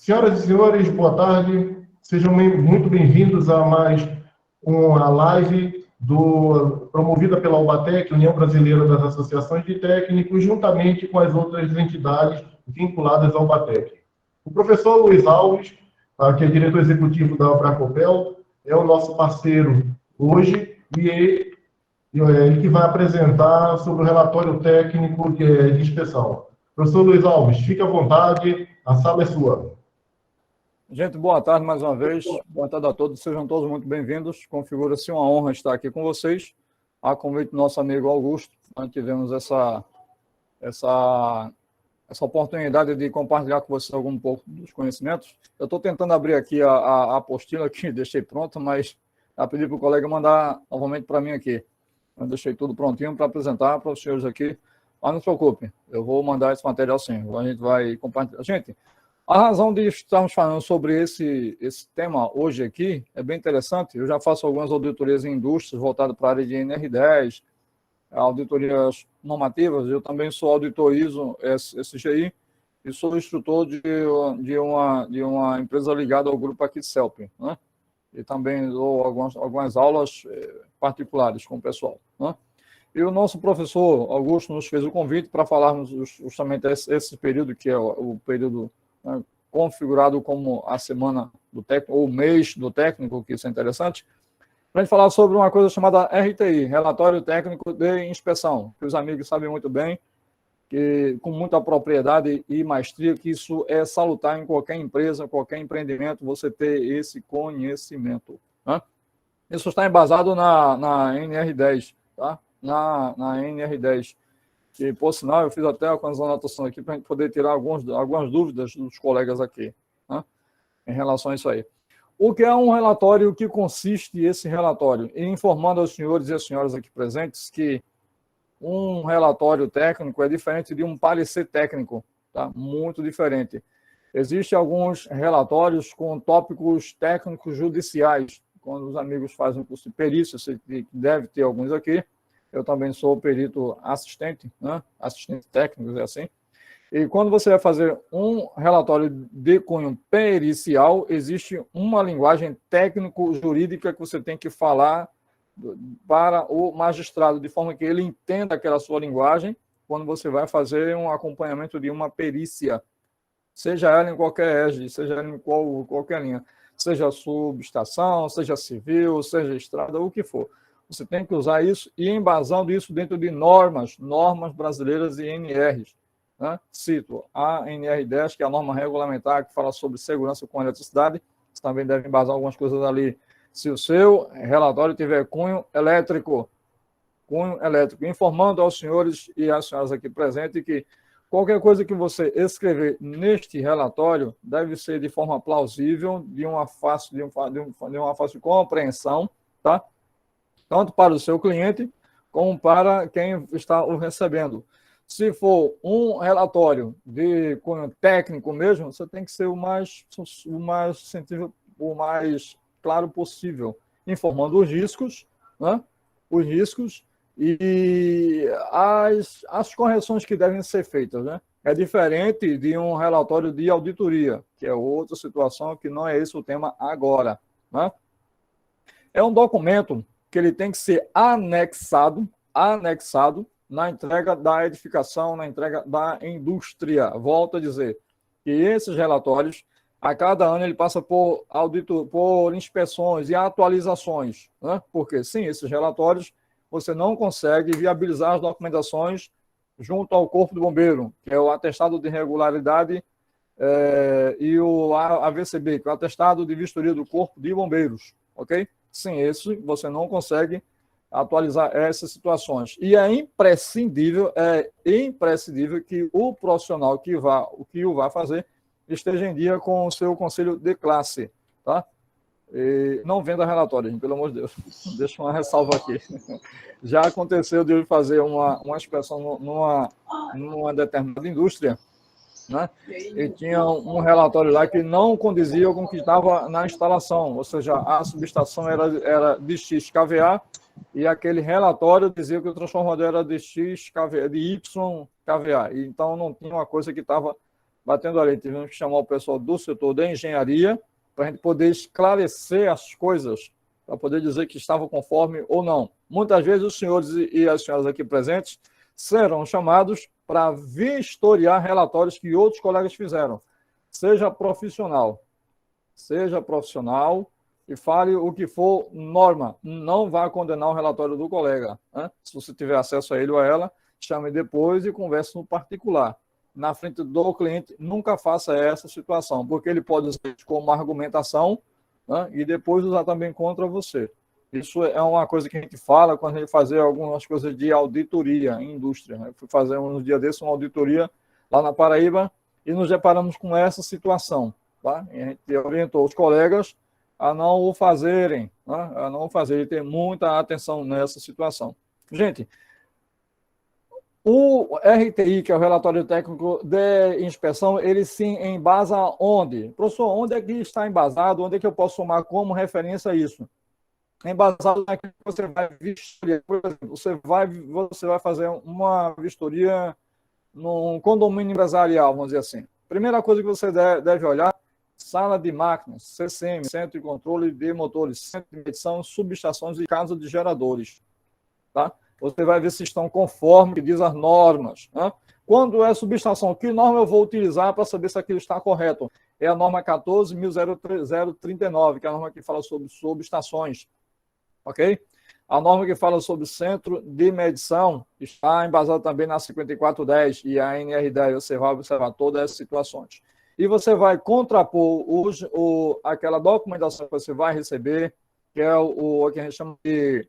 Senhoras e senhores, boa tarde. Sejam muito bem-vindos a mais uma live promovida pela UBATEC, União Brasileira das Associações de Técnicos, juntamente com as outras entidades vinculadas ao UBATEC. O professor Luiz Alves, que é diretor executivo da Abracopel, é o nosso parceiro hoje e ele que vai apresentar sobre o relatório técnico de inspeção. Professor Luiz Alves, fique à vontade, a sala é sua. Gente, boa tarde mais uma vez. Boa tarde a todos. Sejam todos muito bem-vindos. Configura-se uma honra estar aqui com vocês. A convite do nosso amigo Augusto, nós tivemos essa oportunidade de compartilhar com vocês um pouco dos conhecimentos. Eu estou tentando abrir aqui a apostila que deixei pronta, mas já pedi para o colega mandar novamente para mim aqui. Eu deixei tudo prontinho para apresentar para os senhores aqui. Mas não se preocupe, eu vou mandar esse material sim. A gente vai compartilhar. Gente, a razão de estarmos falando sobre esse tema hoje aqui é bem interessante. Eu já faço algumas auditorias em indústrias voltadas para a área de NR10, auditorias normativas. Eu também sou auditor ISO SGI e sou instrutor de uma empresa ligada ao grupo aqui de CELP, né? E também dou algumas aulas particulares com o pessoal, né? E o nosso professor Augusto nos fez o convite para falarmos justamente esse período, que é o período configurado como a semana do técnico, ou o mês do técnico, que isso é interessante, para a gente falar sobre uma coisa chamada RTI, Relatório Técnico de Inspeção, que os amigos sabem muito bem, que com muita propriedade e maestria, que isso é salutar em qualquer empresa, qualquer empreendimento, você ter esse conhecimento, né? Isso está embasado na NR10, tá? Na NR10. E, por sinal, eu fiz até algumas anotações aqui para a gente poder tirar algumas dúvidas dos colegas aqui, né, em relação a isso aí. O que é um relatório? O que consiste esse relatório? E informando aos senhores e às senhoras aqui presentes que um relatório técnico é diferente de um parecer técnico, tá? Muito diferente. Existem alguns relatórios com tópicos técnicos judiciais. Quando os amigos fazem o curso de perícia, você deve ter alguns aqui. Eu também sou perito assistente, né? Assistente técnico, é assim. E quando você vai fazer um relatório de cunho pericial, existe uma linguagem técnico-jurídica que você tem que falar para o magistrado, de forma que ele entenda aquela sua linguagem, quando você vai fazer um acompanhamento de uma perícia, seja ela em qualquer égide, seja ela em qualquer linha, seja subestação, seja civil, seja estrada, o que for. Você tem que usar isso e embasando isso dentro de normas brasileiras e NRs. Né? Cito a NR10, que é a norma regulamentar que fala sobre segurança com eletricidade. Você também deve embasar algumas coisas ali. Se o seu relatório tiver cunho elétrico, informando aos senhores e às senhoras aqui presentes que qualquer coisa que você escrever neste relatório deve ser de forma plausível, de uma fácil compreensão, tá? Tanto para o seu cliente, como para quem está o recebendo. Se for um relatório de cunho técnico mesmo, você tem que ser o mais científico, o mais claro possível, informando os riscos, né? Os riscos e as correções que devem ser feitas, né? É diferente de um relatório de auditoria, que é outra situação, que não é esse o tema agora, né? É um documento que ele tem que ser anexado na entrega da edificação, na entrega da indústria. Volto a dizer que esses relatórios, a cada ano, ele passa por inspeções e atualizações, né? Porque, sim, esses relatórios, você não consegue viabilizar as documentações junto ao Corpo do Bombeiro, que é o atestado de regularidade, e o AVCB, que é o atestado de vistoria do Corpo de Bombeiros, ok? Sem esse, você não consegue atualizar essas situações. E é imprescindível que o profissional que o vai fazer esteja em dia com o seu conselho de classe, tá? E não venda relatório, pelo amor de Deus. Deixa uma ressalva aqui. Já aconteceu de eu fazer uma inspeção numa determinada indústria, né? E tinha um relatório lá que não condizia com o que estava na instalação, ou seja, a subestação era de X kVA e aquele relatório dizia que o transformador era de X kVA, de Y kVA, então não tinha uma coisa que estava batendo ali, tivemos que chamar o pessoal do setor da engenharia para a gente poder esclarecer as coisas, para poder dizer que estavam conforme ou não. Muitas vezes os senhores e as senhoras aqui presentes serão chamados para vistoriar relatórios que outros colegas fizeram. Seja profissional e fale o que for norma. Não vá condenar o relatório do colega. Né? Se você tiver acesso a ele ou a ela, chame depois e converse no particular. Na frente do cliente, nunca faça essa situação, porque ele pode usar como argumentação, né? E depois usar também contra você. Isso é uma coisa que a gente fala quando a gente faz algumas coisas de auditoria em indústria. Eu fui fazer um dia desse uma auditoria lá na Paraíba e nos deparamos com essa situação. Tá? E a gente orientou os colegas a não o fazerem, né? A não o fazerem, ter muita atenção nessa situação. Gente, o RTI, que é o Relatório Técnico de Inspeção, ele se embasa onde? Professor, onde é que está embasado? Onde é que eu posso tomar como referência isso? Embasado naquilo que você vai vistoriar. Por exemplo, você vai fazer uma vistoria num condomínio empresarial, vamos dizer assim. Primeira coisa que você deve olhar, sala de máquinas, CCM, centro de controle de motores, centro de medição, subestações e casa de geradores. Tá? Você vai ver se estão conforme que diz as normas. Né? Quando é subestação, que norma eu vou utilizar para saber se aquilo está correto? É a norma 14.039, que é a norma que fala sobre subestações. Ok? A norma que fala sobre centro de medição está embasada também na 5410 e a NR10. Você vai observar todas essas situações. E você vai contrapor aquela documentação que você vai receber, que é o que a gente chama de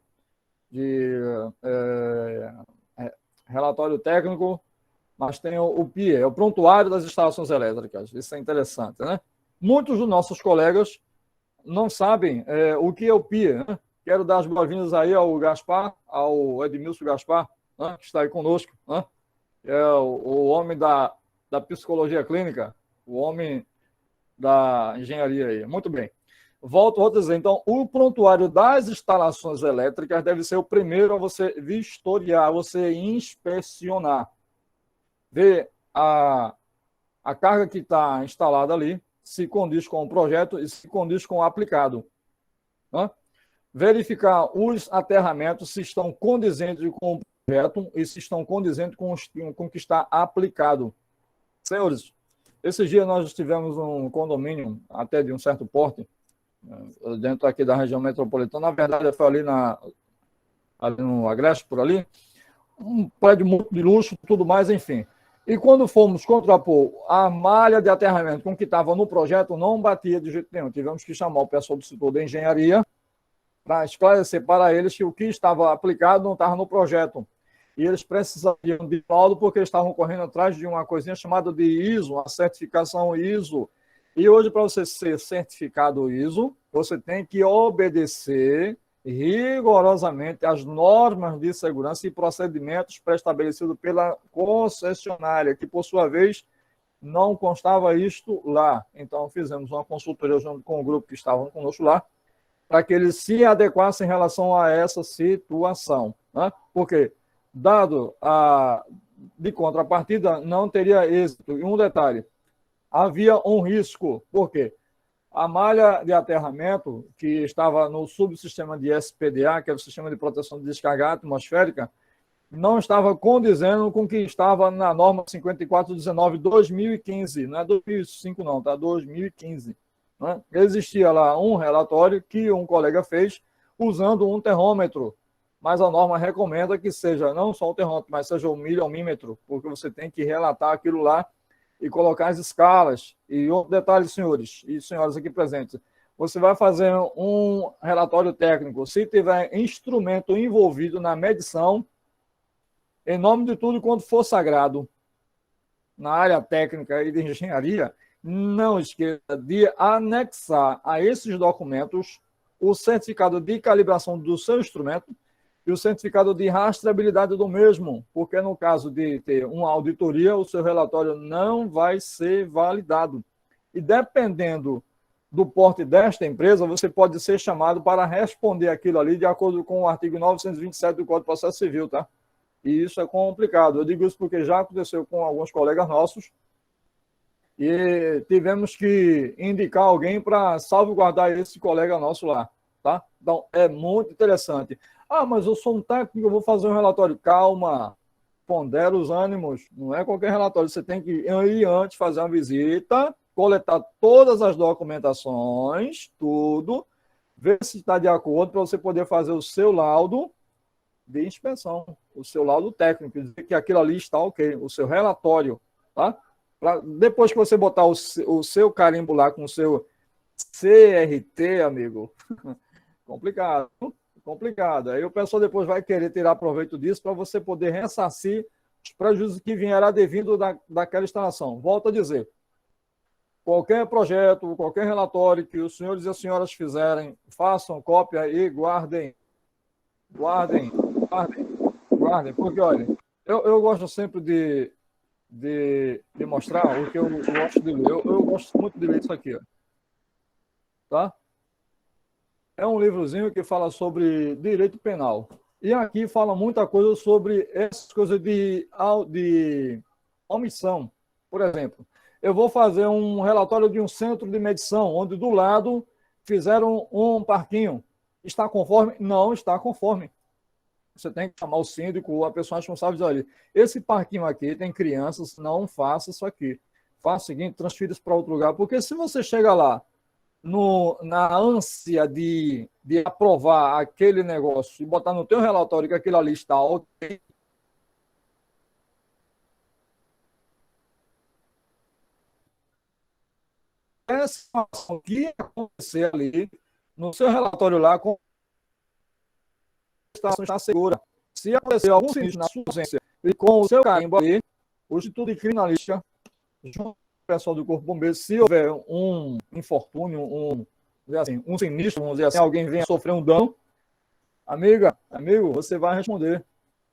relatório técnico, mas tem o PIE, é o prontuário das instalações elétricas. Isso é interessante, né? Muitos dos nossos colegas não sabem o que é o PIE, né? Quero dar as boas-vindas aí ao Gaspar, ao Edmilson Gaspar, né? Que está aí conosco, né? É o homem da psicologia clínica, o homem da engenharia aí. Muito bem. Volto a dizer, então, o prontuário das instalações elétricas deve ser o primeiro a você vistoriar, você inspecionar. Ver a carga que está instalada ali, se condiz com o projeto e se condiz com o aplicado. Né? Verificar os aterramentos se estão condizentes com o projeto e se estão condizentes com o que está aplicado. Senhores, esses dias nós tivemos um condomínio, até de um certo porte, dentro aqui da região metropolitana. Na verdade, foi ali no Agreste, por ali, um prédio muito de luxo, tudo mais, enfim. E quando fomos contrapor a malha de aterramento com o que estava no projeto, não batia de jeito nenhum. Tivemos que chamar o pessoal do setor da engenharia para esclarecer para eles que o que estava aplicado não estava no projeto. E eles precisavam de laudo porque eles estavam correndo atrás de uma coisinha chamada de ISO, a certificação ISO. E hoje, para você ser certificado ISO, você tem que obedecer rigorosamente as normas de segurança e procedimentos pré-estabelecidos pela concessionária, que, por sua vez, não constava isto lá. Então, fizemos uma consultoria junto com o grupo que estavam conosco lá, para que eles se adequassem em relação a essa situação. Né? Porque, dado de contrapartida, não teria êxito. E um detalhe, havia um risco, por quê? A malha de aterramento, que estava no subsistema de SPDA, que é o Sistema de Proteção de Descarga Atmosférica, não estava condizendo com o que estava na norma 5419-2015, não é 2005 não, tá? 2015. Né? Existia lá um relatório que um colega fez usando um termômetro, mas a norma recomenda que seja não só o termômetro, mas seja o milhomímetro, porque você tem que relatar aquilo lá e colocar as escalas. E outro detalhe, senhores e senhoras aqui presentes, você vai fazer um relatório técnico, se tiver instrumento envolvido na medição, em nome de tudo quanto for sagrado, na área técnica e de engenharia, não esqueça de anexar a esses documentos o certificado de calibração do seu instrumento e o certificado de rastreabilidade do mesmo, porque no caso de ter uma auditoria, o seu relatório não vai ser validado. E dependendo do porte desta empresa, você pode ser chamado para responder aquilo ali de acordo com o artigo 927 do Código de Processo Civil, tá? E isso é complicado. Eu digo isso porque já aconteceu com alguns colegas nossos e tivemos que indicar alguém para salvaguardar esse colega nosso lá, tá? Então, é muito interessante. Ah, mas eu sou um técnico, eu vou fazer um relatório. Calma, pondera os ânimos, não é qualquer relatório. Você tem que ir antes, fazer uma visita, coletar todas as documentações, tudo, ver se está de acordo para você poder fazer o seu laudo de inspeção, o seu laudo técnico, dizer que aquilo ali está ok, o seu relatório, tá? Depois que você botar o seu carimbo lá com o seu CRT, amigo, complicado, complicado. Aí o pessoal depois vai querer tirar proveito disso para você poder ressarcir os prejuízos que vierá devido daquela instalação. Volto a dizer, qualquer projeto, qualquer relatório que os senhores e as senhoras fizerem, façam cópia e guardem, guardem, guardem, guardem, porque, olha, eu gosto sempre de mostrar o que eu gosto de ler. Eu gosto muito de ler isso aqui, ó. Tá? É um livrozinho que fala sobre direito penal. E aqui fala muita coisa sobre essas coisas de omissão. Por exemplo, eu vou fazer um relatório de um centro de medição, onde do lado fizeram um parquinho. Está conforme? Não está conforme. Você tem que chamar o síndico ou a pessoa responsável e dizer, olha, esse parquinho aqui tem crianças, não faça isso aqui. Faça o seguinte, transfira isso para outro lugar. Porque se você chega lá na ânsia de aprovar aquele negócio e botar no teu relatório que aquilo ali está ok, essa situação que acontecer ali no seu relatório lá com a está segura. Se acontecer algum sinistro na sua ausência e com o seu carimbo ali, o Instituto de Criminalística, junto com o pessoal do Corpo de Bombeiros, se houver um infortúnio, um sinistro, vamos dizer assim, alguém venha sofrer um dano, amigo, você vai responder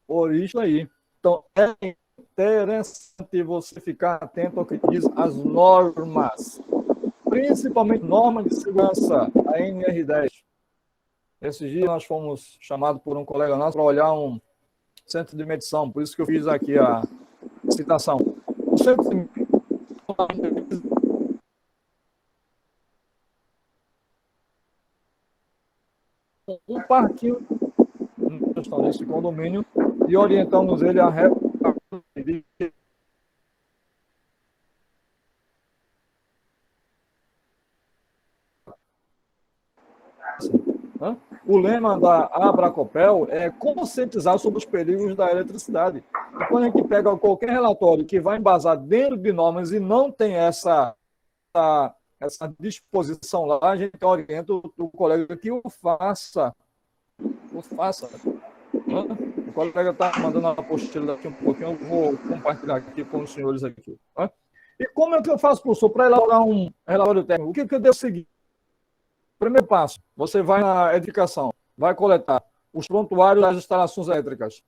por isso aí. Então, é interessante você ficar atento ao que diz as normas, principalmente normas de segurança, a NR10. Esses dias nós fomos chamados por um colega nosso para olhar um centro de medição, por isso que eu fiz aqui a citação. O centro de medição, um parquinho nesse condomínio e orientamos ele a o lema da Abracopel é conscientizar sobre os perigos da eletricidade. E quando a gente pega qualquer relatório que vai embasar dentro de normas e não tem essa disposição lá, a gente orienta o colega que o faça. O faça. O colega está mandando a apostila daqui um pouquinho, eu vou compartilhar aqui com os senhores aqui. E como é que eu faço, professor, para elaborar um relatório técnico? O que eu devo seguir? Primeiro passo, você vai na edificação, vai coletar os prontuários das instalações elétricas.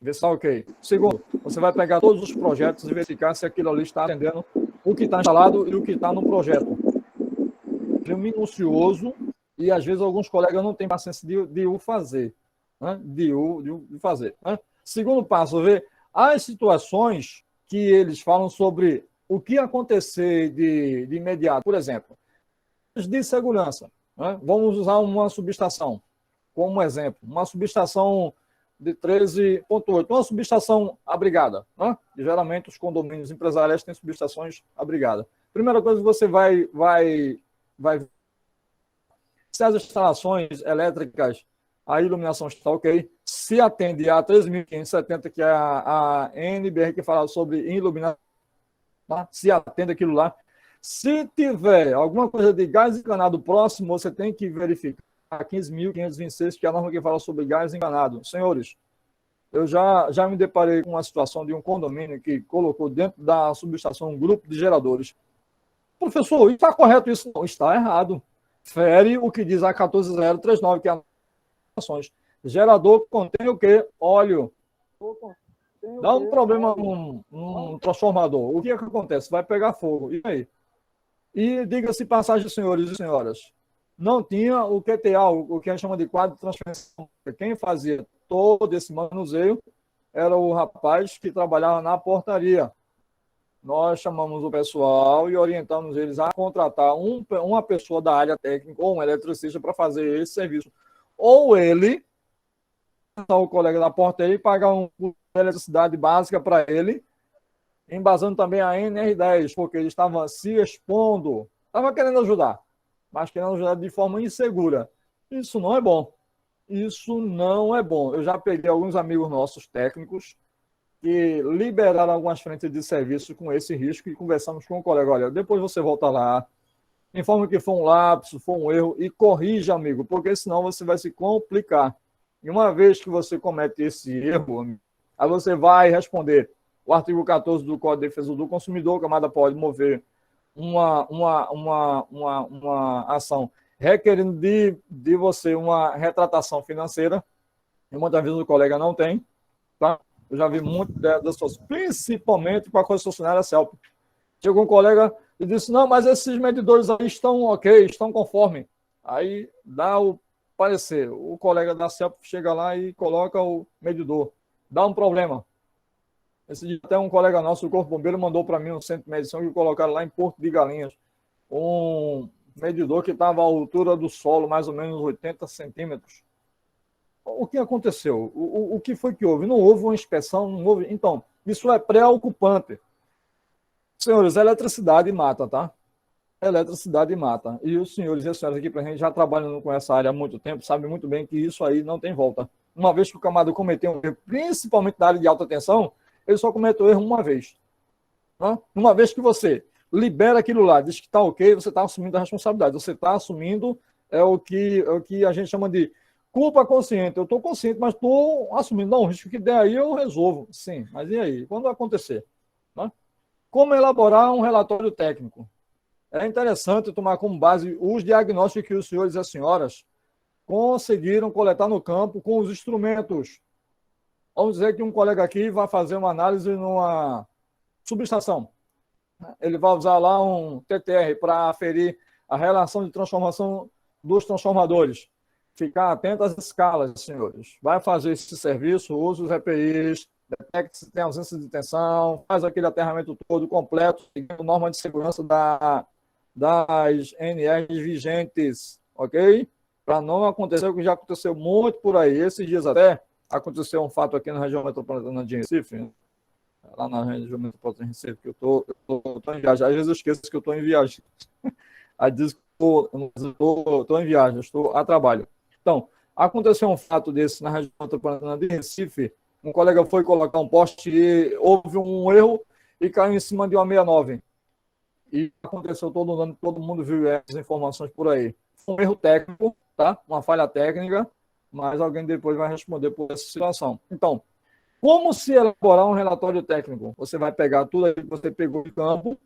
Ver se está ok. Segundo, você vai pegar todos os projetos e verificar se aquilo ali está atendendo o que está instalado e o que está no projeto. É minucioso e, às vezes, alguns colegas não têm paciência de o fazer. Né? De fazer. Né? Segundo passo, ver as situações que eles falam sobre o que acontecer de imediato. Por exemplo, de segurança. Né? Vamos usar uma subestação como exemplo. Uma subestação de 13.8, uma subestação abrigada. Né? E, geralmente, os condomínios empresariais têm subestações abrigadas. Primeira coisa que você vai se as instalações elétricas, a iluminação está ok, se atende a 13.570, que é a NBR que fala sobre iluminação, tá? Se atende aquilo lá. Se tiver alguma coisa de gás encanado próximo, você tem que verificar a 15.526, que é a norma que fala sobre gás encanado. Senhores, eu já me deparei com uma situação de um condomínio que colocou dentro da subestação um grupo de geradores. Professor, está correto isso? Não, está errado. Fere o que diz a 14039, que é a ações. Gerador contém o quê? Óleo. Dá um problema num transformador. O que é que acontece? Vai pegar fogo. E aí? E diga-se passagem, senhores e senhoras, não tinha o QTA, o que a gente chama de quadro de transferência. Quem fazia todo esse manuseio era o rapaz que trabalhava na portaria. nós chamamos o pessoal e orientamos eles a contratar uma pessoa da área técnica ou um eletricista para fazer esse serviço. Ou ele, o colega da porta aí, pagar uma eletricidade básica para ele, embasando também a NR10, porque ele estava se expondo, estava querendo ajudar, mas querendo ajudar de forma insegura. Isso não é bom. Isso não é bom. Eu já peguei alguns amigos nossos técnicos que liberaram algumas frentes de serviço com esse risco e conversamos com o colega. Olha, depois você volta lá, informa que foi um lapso, foi um erro e corrija, amigo, porque senão você vai se complicar. E uma vez que você comete esse erro, amigo, aí você vai responder o artigo 14 do Código de Defesa do Consumidor, que a camada pode mover uma ação requerendo de você uma retratação financeira, e muitas vezes o colega não tem, tá? Eu já vi muito das pessoas, principalmente com a concessionária CELP. Chegou um colega e disse, não, mas esses medidores aí estão ok, estão conforme. Aí dá o parecer. O colega da CELP chega lá e coloca o medidor. Dá um problema. Esse dia até um colega nosso do Corpo Bombeiro mandou para mim um centro de medição que colocaram lá em Porto de Galinhas. Um medidor que estava à altura do solo, mais ou menos 80 centímetros. O que aconteceu? O que foi que houve? Não houve uma inspeção, não houve... Então, isso é preocupante. Senhores, a eletricidade mata, tá? A eletricidade mata. E os senhores e as senhoras aqui presentes já trabalham com essa área há muito tempo, sabem muito bem que isso aí não tem volta. Uma vez que o camarada cometeu um erro, principalmente na área de alta tensão, ele só cometeu erro uma vez. Tá? Uma vez que você libera aquilo lá, diz que está ok, você está assumindo a responsabilidade. Você está assumindo o que a gente chama de culpa consciente. Eu estou consciente, mas estou assumindo. Não, o risco que der aí eu resolvo. Sim, mas e aí? Quando vai acontecer? Tá? Como elaborar um relatório técnico? É interessante tomar como base os diagnósticos que os senhores e as senhoras conseguiram coletar no campo com os instrumentos. Vamos dizer que um colega aqui vai fazer uma análise numa subestação. Ele vai usar lá um TTR para aferir a relação de transformação dos transformadores. Ficar atento às escalas, senhores. Vai fazer esse serviço, usa os EPIs, detecta se tem ausência de tensão, faz aquele aterramento todo completo, seguindo norma de segurança das NRs vigentes, ok? Para não acontecer o que já aconteceu muito por aí. Esses dias até aconteceu um fato aqui na região metropolitana de Recife, lá na região metropolitana de Recife, que eu estou em viagem. Às vezes eu esqueço que eu estou em viagem. Aí diz que estou em viagem, estou a trabalho. Então, aconteceu um fato desse na região metropolitana de Recife. Um colega foi colocar um poste e houve um erro e caiu em cima de uma 69. E aconteceu todo mundo viu as informações por aí. Foi um erro técnico, tá? Uma falha técnica, mas alguém depois vai responder por essa situação. Então, como se elaborar um relatório técnico? Você vai pegar tudo aí que você pegou de campo,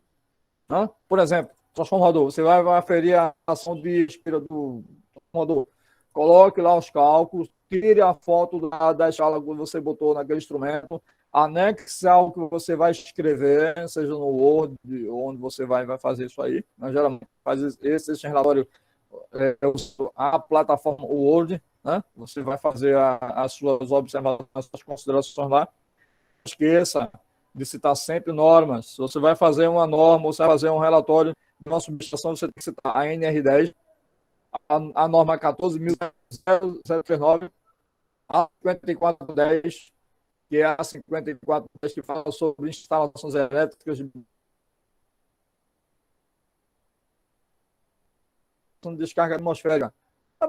tá? Por exemplo, transformador, você vai aferir a ação de espira do transformador. Coloque lá os cálculos, tire a foto da escala que você botou naquele instrumento, anexe ao que você vai escrever, seja no Word, onde você vai fazer isso aí. Mas, geralmente, faz esse relatório, a plataforma Word, né? Você vai fazer as suas observações, as suas considerações lá. Não esqueça de citar sempre normas. Se você vai fazer uma norma, você vai fazer um relatório de uma subestação, você tem que citar a NR10, a norma 14.039, a 5410, que é a 5410 que fala sobre instalações elétricas de descarga atmosférica.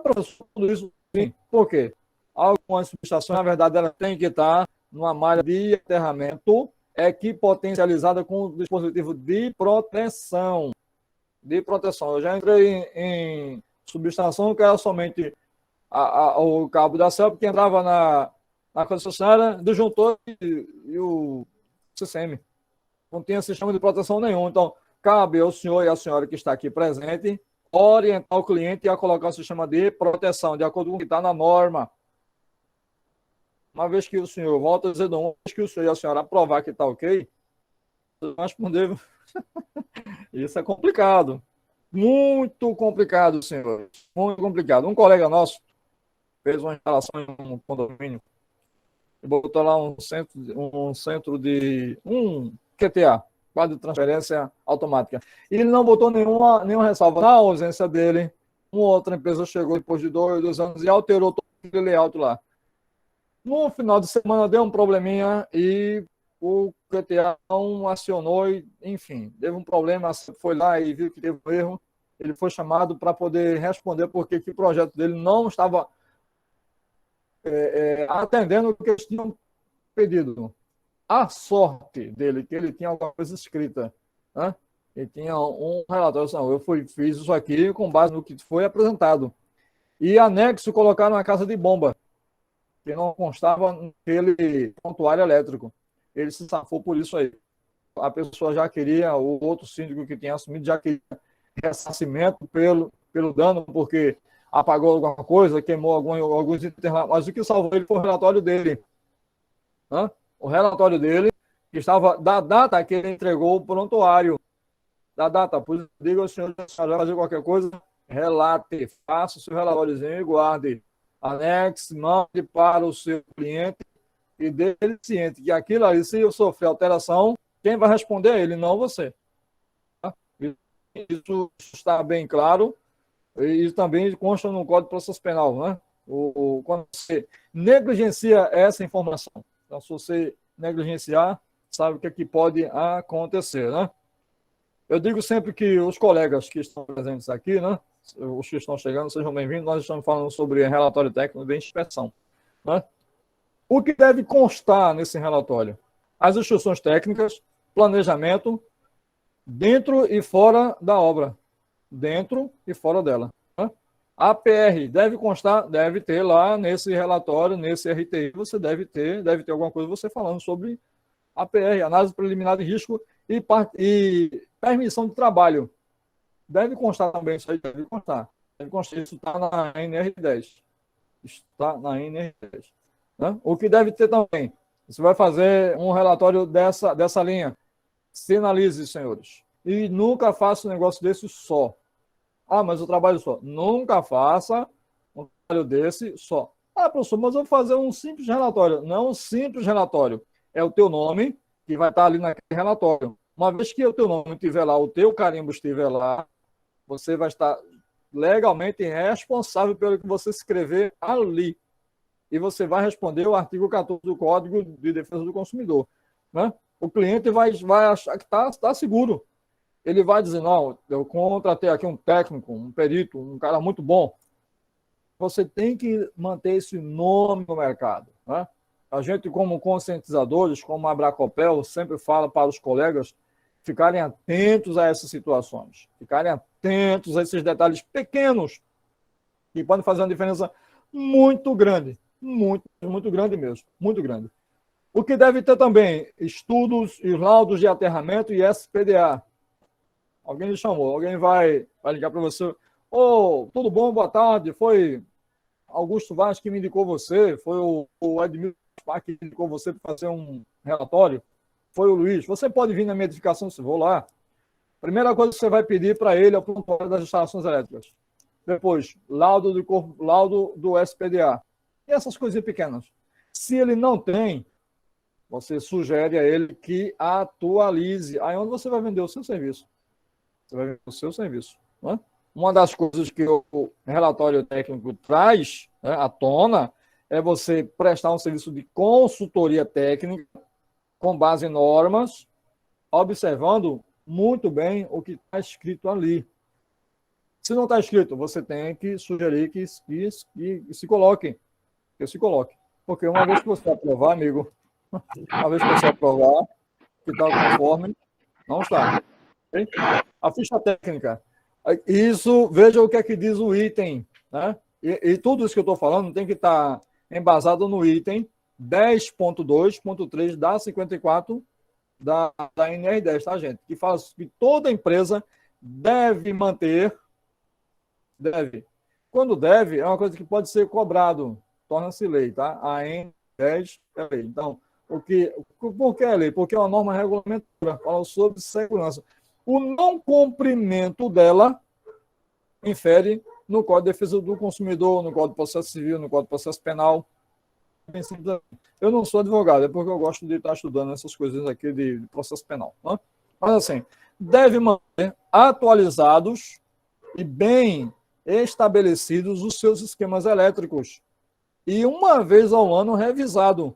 Professor, tudo isso sim. Por quê? Algumas subestações, na verdade, ela tem que estar numa malha de aterramento equipotencializada com o dispositivo de proteção. Eu já entrei em subestação que era somente o cabo da CELP, que entrava na concessionária, disjuntor e o CCM. Não tinha sistema de proteção nenhum. Então, cabe ao senhor e à senhora que está aqui presente orientar o cliente a colocar um sistema de proteção, de acordo com o que está na norma. Uma vez que o senhor, volta a dizer, uma vez que o senhor e a senhora aprovar que está ok, vocês vão responder. Isso é complicado. Muito complicado, senhor. Muito complicado. Um colega nosso fez uma instalação em um condomínio e botou lá um QTA, quadro de transferência automática. E ele não botou nenhuma ressalva. Na ausência dele, uma outra empresa chegou depois de 2 anos e alterou todo o layout lá. No final de semana deu um probleminha e o QTA não acionou, e, enfim, teve um problema, foi lá e viu que teve um erro. Ele foi chamado para poder responder porque que o projeto dele não estava atendendo o que eles tinham pedido. A sorte dele, que ele tinha alguma coisa escrita, né? Ele tinha um relatório, assim, eu fiz isso aqui com base no que foi apresentado. E anexo colocaram uma casa de bomba, que não constava naquele prontuário elétrico. Ele se safou por isso aí. A pessoa já queria, o outro síndico que tinha assumido já queria ressarcimento pelo dano, porque apagou alguma coisa, queimou alguns itens lá. Mas o que salvou ele foi o relatório dele. Né? O relatório dele, que estava da data que ele entregou o prontuário. Da data, pois diga ao senhor, se vai fazer qualquer coisa, relate, faça o seu relatóriozinho e guarde. Anexe, mande para o seu cliente e dele ciente que aquilo ali, se eu sofrer alteração, quem vai responder é ele, não você. Tá? Isso está bem claro e também consta no Código de Processo Penal, né? Quando você negligencia essa informação. Então, se você negligenciar, sabe o que é que pode acontecer, né? Eu digo sempre que os colegas que estão presentes aqui, né? Os que estão chegando, sejam bem-vindos. Nós estamos falando sobre relatório técnico de inspeção, né? O que deve constar nesse relatório? As instruções técnicas, planejamento, dentro e fora da obra. Dentro e fora dela. Né? A APR deve constar, deve ter lá nesse relatório, nesse RTI, você deve ter alguma coisa você falando sobre APR, análise preliminar de risco e permissão de trabalho. Deve constar também isso aí, deve constar. Isso está na NR10. Está na NR10. Né? O que deve ter também, você vai fazer um relatório dessa linha. Sinalize, senhores. E nunca faça um negócio desse só. Ah, mas eu trabalho só. Nunca faça um trabalho desse só. Ah, professor, mas eu vou fazer um simples relatório. Não um simples relatório. É o teu nome que vai estar ali naquele relatório. Uma vez que o teu nome estiver lá, o teu carimbo estiver lá, você vai estar legalmente responsável pelo que você escrever ali. E você vai responder o artigo 14 do Código de Defesa do Consumidor. Né? O cliente vai achar que está seguro. Ele vai dizer, não, eu contratei aqui um técnico, um perito, um cara muito bom. Você tem que manter esse nome no mercado. Né? A gente, como conscientizadores, como a Abracopel, sempre fala para os colegas ficarem atentos a essas situações, ficarem atentos a esses detalhes pequenos que podem fazer uma diferença muito grande, muito grande mesmo, muito grande. O que deve ter também, estudos e laudos de aterramento e SPDA. Alguém lhe chamou, alguém vai ligar para você. Tudo bom, boa tarde, foi Augusto Vaz que me indicou você, foi o Edmilson que indicou você para fazer um relatório, foi o Luiz. Você pode vir na minha edificação, se vou lá. Primeira coisa que você vai pedir para ele é o prontuário das instalações elétricas. Depois, laudo do SPDA. E essas coisinhas pequenas. Se ele não tem, você sugere a ele que atualize. Aí onde você vai vender o seu serviço. Você vai vender o seu serviço. Né? Uma das coisas que o relatório técnico traz, né, à tona é você prestar um serviço de consultoria técnica com base em normas, observando muito bem o que está escrito ali. Se não está escrito, você tem que sugerir que se coloque. Que se coloque. Porque uma vez que você aprovar, amigo, uma vez que você aprovar, que está conforme, não está. Okay? A ficha técnica. Isso, veja o que é que diz o item. Né? E tudo isso que eu estou falando tem que estar embasado no item 10.2.3 da 54 da NR10, tá, gente? Que fala que toda empresa deve manter. Quando deve, é uma coisa que pode ser cobrado, torna-se lei, tá? A N10 é lei. Então, por que é lei? Porque é uma norma regulamentada, fala sobre segurança. O não cumprimento dela infere no Código de Defesa do Consumidor, no Código de Processo Civil, no Código de Processo Penal. Eu não sou advogado, é porque eu gosto de estar estudando essas coisas aqui de processo penal. Né? Mas assim, deve manter atualizados e bem estabelecidos os seus esquemas elétricos. E uma vez ao ano revisado.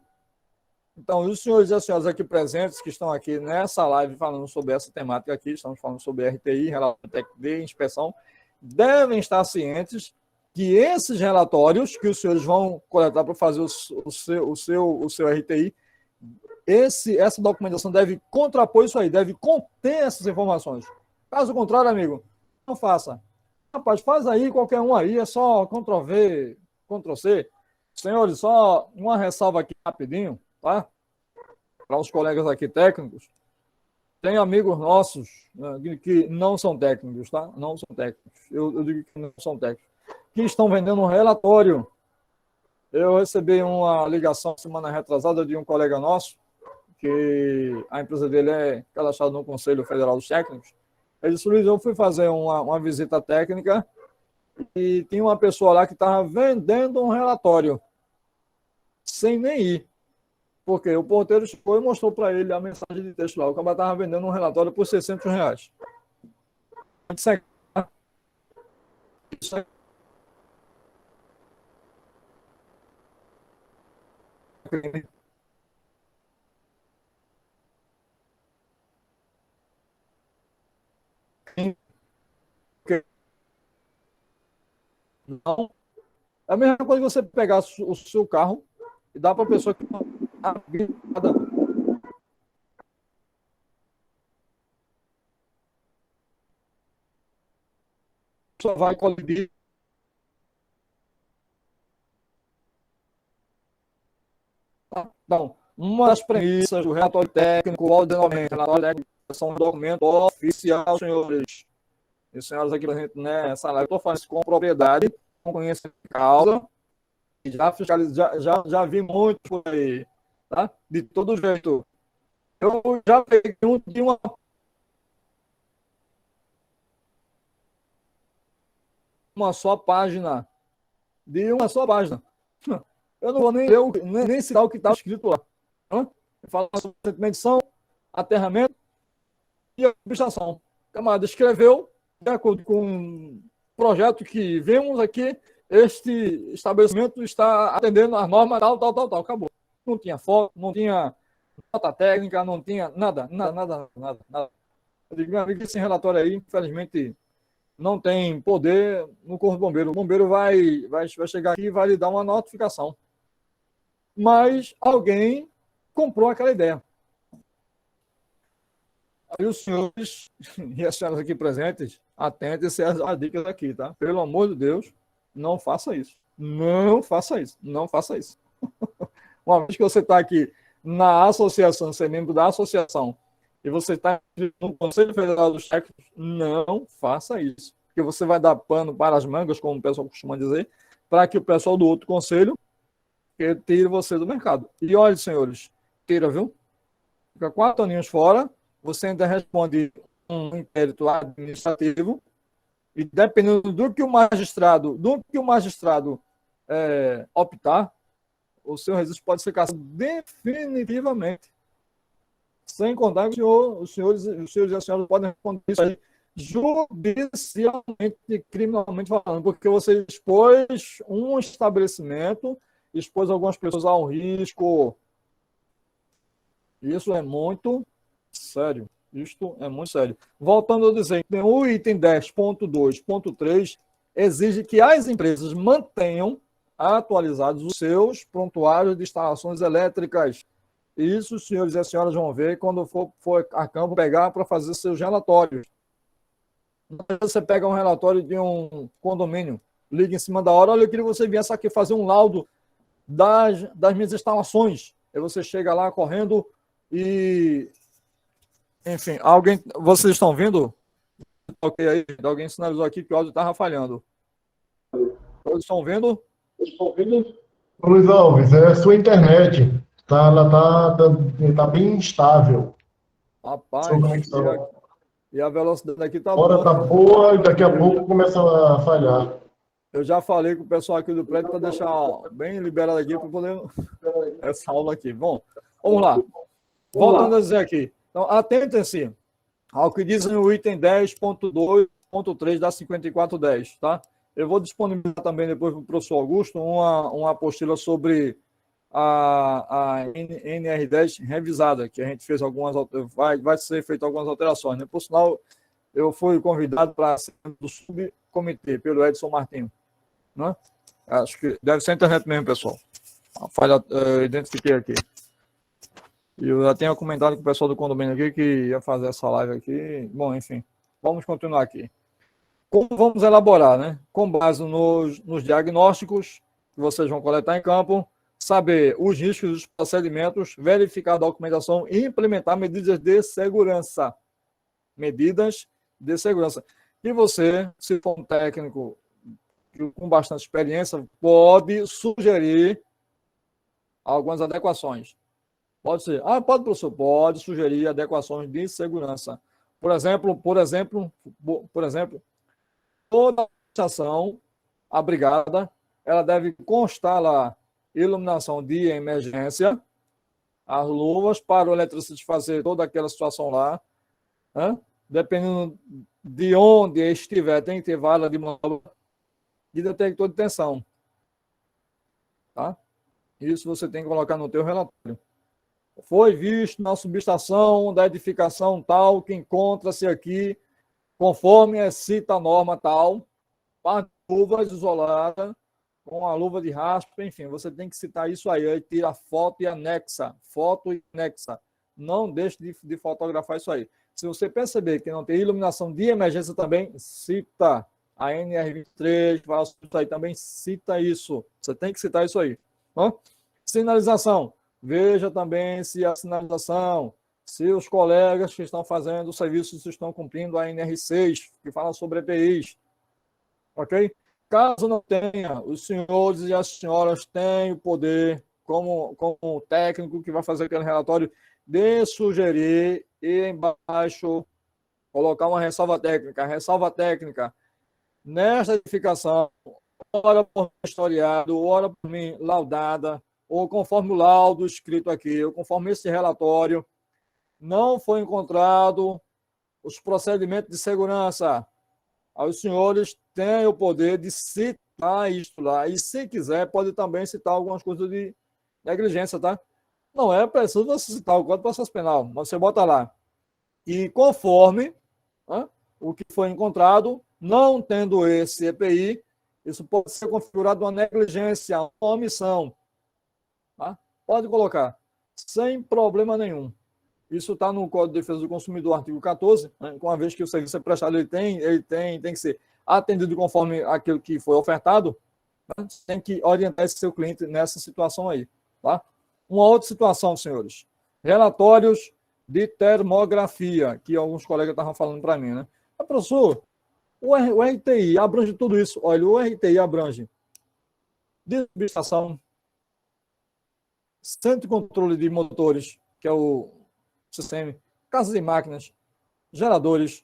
Então, os senhores e as senhoras aqui presentes, que estão aqui nessa live falando sobre essa temática aqui, estamos falando sobre RTI, relatório técnico de inspeção, devem estar cientes que esses relatórios que os senhores vão coletar para fazer o seu RTI, essa documentação deve contrapor isso aí, deve conter essas informações. Caso contrário, amigo, não faça. Rapaz, faz aí, qualquer um aí, é só Ctrl+V, Ctrl+C. Senhores, só uma ressalva aqui rapidinho, tá? Para os colegas aqui técnicos. Tem amigos nossos, né, que não são técnicos, tá? Não são técnicos. Eu digo que não são técnicos. Que estão vendendo um relatório. Eu recebi uma ligação semana retrasada de um colega nosso, que a empresa dele é cadastrada no Conselho Federal dos Técnicos. Ele disse: Luiz, eu fui fazer uma visita técnica e tinha uma pessoa lá que estava vendendo um relatório sem nem ir. Porque o porteiro chegou e mostrou para ele a mensagem de texto lá. O cara estava vendendo um relatório por R$600. Isso é... Não. É a mesma coisa que você pegar o seu carro e dar para a pessoa que a pessoa vai colidir. Então, uma das premissas do relatório técnico, o ordenamento, relatório técnico são um documento oficial, senhores e senhoras aqui presentes nessa live. Estou falando isso com propriedade, com conhecimento de causa, e já vi muito por aí, tá? De todo jeito. Eu já peguei de uma só página. De uma só página. Eu não vou nem citar o que está escrito lá. Fala sobre medição, aterramento e administração. O camarada escreveu, de acordo com o projeto que vemos aqui, este estabelecimento está atendendo às normas, tal, acabou. Não tinha foto, não tinha nota técnica, não tinha nada. Eu digo, meu amigo, esse relatório aí, infelizmente, não tem poder no Corpo do Bombeiro. O bombeiro vai chegar aqui e vai lhe dar uma notificação. Mas alguém comprou aquela ideia. Aí os senhores e as senhoras aqui presentes, atentem-se às dicas aqui, tá? Pelo amor de Deus, não faça isso. Não faça isso. Não faça isso. Uma vez que você está aqui na associação, você é membro da associação, e você está no Conselho Federal dos Técnicos, não faça isso. Porque você vai dar pano para as mangas, como o pessoal costuma dizer, para que o pessoal do outro conselho tire você do mercado. E olha, senhores, tira, viu? Fica 4 aninhos fora, você ainda responde um inquérito administrativo, e dependendo do que o magistrado optar, o seu registro pode ser cassado definitivamente. Sem contar que os senhores e as senhoras podem responder isso aí judicialmente, criminalmente falando, porque você expôs um estabelecimento, expôs algumas pessoas ao risco. Isso é muito sério. Isto é muito sério. Voltando a dizer, o item 10.2.3 exige que as empresas mantenham atualizados os seus prontuários de instalações elétricas. Isso os senhores e as senhoras vão ver quando for a campo pegar para fazer seus relatórios. Você pega um relatório de um condomínio, liga em cima da hora, olha, eu queria que você viesse aqui fazer um laudo das minhas instalações. Aí você chega lá correndo e... Enfim, vocês estão vendo? Ok, aí, alguém sinalizou aqui que o áudio estava falhando. Todos estão vendo? Luiz Alves, é a sua internet. Ela tá bem instável. Rapaz, e a velocidade aqui está boa. Agora tá boa e daqui a pouco começa a falhar. Eu já falei com o pessoal aqui do prédio para deixar bem liberado aqui para poder essa aula aqui. Bom, vamos lá. Voltando a dizer aqui. Então, atentem-se ao que dizem o item 10.2.3 da 5410, tá? Eu vou disponibilizar também depois para o professor Augusto uma apostila sobre a NR10 revisada, que a gente fez vai ser feita algumas alterações, né? Por sinal, eu fui convidado para ser do subcomitê pelo Edson Martins, né? Acho que deve ser a internet mesmo, pessoal. A falha, eu identifiquei aqui. E eu já tinha comentado com o pessoal do condomínio aqui que ia fazer essa live aqui. Bom, enfim, vamos continuar aqui. Como vamos elaborar, né? Com base nos diagnósticos que vocês vão coletar em campo, saber os riscos dos procedimentos, verificar a documentação e implementar medidas de segurança. Medidas de segurança. E você, se for um técnico com bastante experiência, pode sugerir algumas adequações. Pode ser. Pode, professor, pode sugerir adequações de segurança. Por exemplo, toda estação abrigada, ela deve constar lá iluminação de emergência, as luvas para o eletricista fazer toda aquela situação lá, né? Dependendo de onde estiver, tem que ter vala de manobra de detector de tensão. Tá? Isso você tem que colocar no teu relatório. Foi visto na subestação da edificação tal, que encontra-se aqui, conforme cita a norma tal, para luvas isoladas, com a luva de raspa, enfim, você tem que citar isso aí tira foto e anexa. Não deixe de fotografar isso aí. Se você perceber que não tem iluminação de emergência também, cita a NR23, isso aí também, cita isso. Você tem que citar isso aí. Tá? Sinalização. Veja também se a sinalização, se os colegas que estão fazendo o serviço estão cumprindo a NR6, que fala sobre EPIs. Ok? Caso não tenha, os senhores e as senhoras têm o poder, como técnico que vai fazer aquele relatório, de sugerir e embaixo colocar uma ressalva técnica. Ressalva técnica, nesta edificação, ora por mim historiado, ora por mim laudada, ou conforme o laudo escrito aqui, ou conforme esse relatório, não foi encontrado os procedimentos de segurança. Os senhores têm o poder de citar isso lá. E, se quiser, pode também citar algumas coisas de negligência, tá? Não é preciso você citar o Código de Processo Penal, mas você bota lá. E conforme o que foi encontrado, não tendo esse EPI, isso pode ser configurado uma negligência, uma omissão. Tá? Pode colocar, sem problema nenhum. Isso está no Código de Defesa do Consumidor, artigo 14, né? Uma vez que o serviço é prestado, ele tem que ser atendido conforme aquilo que foi ofertado, né? Você tem que orientar esse seu cliente nessa situação aí. Tá? Uma outra situação, senhores, relatórios de termografia, que alguns colegas estavam falando para mim, né? Professor, o RTI abrange tudo isso. Olha, o RTI abrange de subestação, centro de controle de motores, que é o sistema, casas e máquinas, geradores,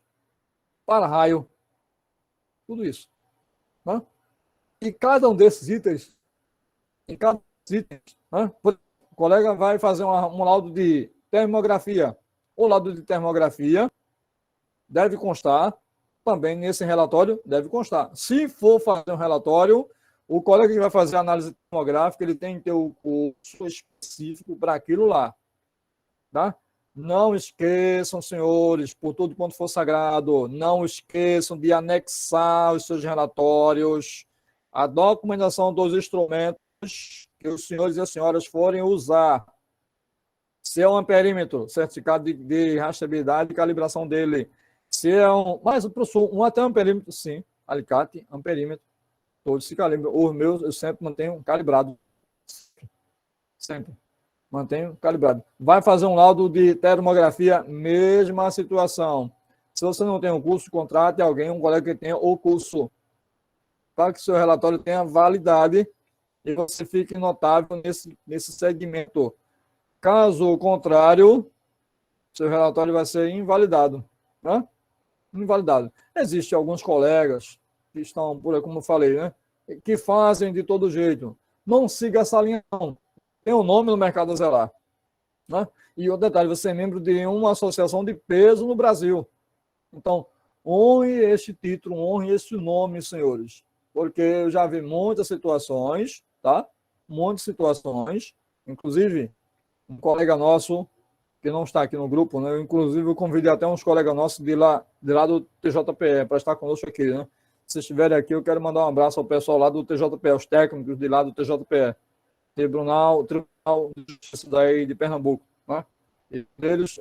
para-raio, tudo isso. Né? E cada um desses itens, né? O colega vai fazer um laudo de termografia. O laudo de termografia deve constar, também nesse relatório deve constar. Se for fazer um relatório, o colega que vai fazer a análise termográfica, ele tem que ter o curso específico para aquilo lá. Tá? Não esqueçam, senhores, por tudo quanto for sagrado, não esqueçam de anexar os seus relatórios, a documentação dos instrumentos que os senhores e as senhoras forem usar. Se é um amperímetro, certificado de rastreabilidade e calibração dele. Se é mas professor, até um amperímetro, sim, alicate, amperímetro, todos se calibram. Os meus eu sempre mantenho calibrado. Sempre. Mantenho calibrado. Vai fazer um laudo de termografia, mesma situação. Se você não tem um curso, contrate alguém, um colega que tenha o curso, para que seu relatório tenha validade e você fique notável nesse segmento. Caso contrário, seu relatório vai ser invalidado. Né? Invalidado. Existem alguns colegas que estão, como eu falei, né? Que fazem de todo jeito. Não siga essa linha, não. Tem um nome no mercado a zelar. Né? E outro detalhe, você é membro de uma associação de peso no Brasil. Então, honre este título, honre este nome, senhores, porque eu já vi muitas situações, tá? Muitas situações, inclusive um colega nosso que não está aqui no grupo, né? Inclusive eu convidei até uns colegas nossos de lá do TJPE para estar conosco aqui, né? Se estiverem aqui, eu quero mandar um abraço ao pessoal lá do TJPE, os técnicos de lá do TJPE, Tribunal de Justiça daí de Pernambuco, né? E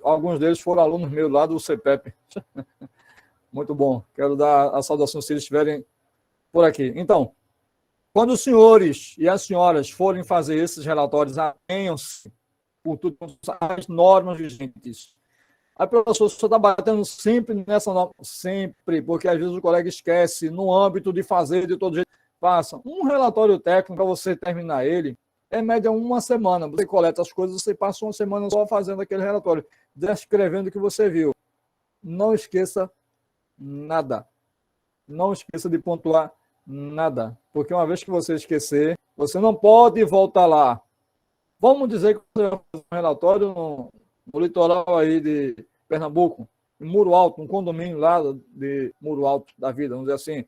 alguns deles foram alunos meus lá do CPEP. Muito bom. Quero dar a saudação se eles estiverem por aqui. Então, quando os senhores e as senhoras forem fazer esses relatórios, atenham-se por tudo as normas vigentes. Aí, professor, o senhor está batendo sempre nessa norma, sempre, porque às vezes o colega esquece, no âmbito de fazer de todo jeito. Faça um relatório técnico para você terminar ele, é média uma semana. Você coleta as coisas, você passa uma semana só fazendo aquele relatório, descrevendo o que você viu. Não esqueça nada. Não esqueça de pontuar nada, porque uma vez que você esquecer, você não pode voltar lá. Vamos dizer que você vai fazer um relatório no litoral aí de Pernambuco, em Muro Alto, um condomínio lá de Muro Alto da vida, vamos dizer assim.